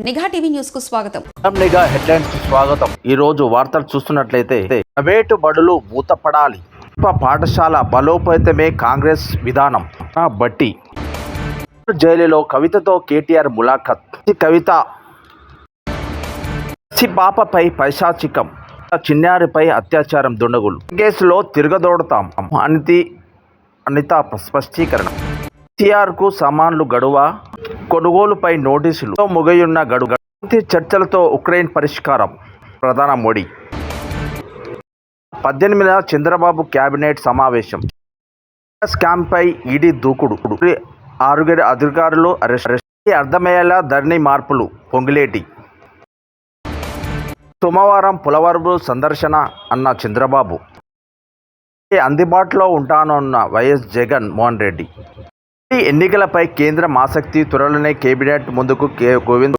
నిఘా TV news కు స్వాగతం. నిఘా హెడ్లైన్స్ కు స్వాగతం. ఈ రోజు వార్తలు చూస్తున్నట్లయితే ప్రైవేటు బడులు మూతపడాలి, పాఠశాల బలోపేతమే కాంగ్రెస్ విధానం. బట్టి జైలులో కవితతో కేటీఆర్ ములాఖత్. కవిత పాపపై పైశాచికం, చిన్నారిపై అత్యాచారం దుండగులు కేసులో తిరగదోడతాం. అనిత స్పష్టీకరణ. కేసీఆర్ కు సామాన్లు గడువ, కొనుగోలుపై నోటీసులు ముగియున్న గడువు. చర్చలతో ఉక్రెయిన్ పరిష్కారం. ప్రధాని మోడీ 18న చంద్రబాబు కేబినెట్ సమావేశం. స్కామ్పై ఈడీ దూకుడు, 6 అధికారులు అరెస్ట్. అర్థమయ్యేలా ధరణి మార్పులు. పొంగులేటి సోమవారం పోలవరం సందర్శన అన్న చంద్రబాబు. అందుబాటులో ఉంటానన్న వైఎస్ జగన్ మోహన్ రెడ్డి. ఎన్నికలపై కేంద్రం ఆసక్తి, త్వరలోనే కేబినెట్ ముందుకు. గోవింద్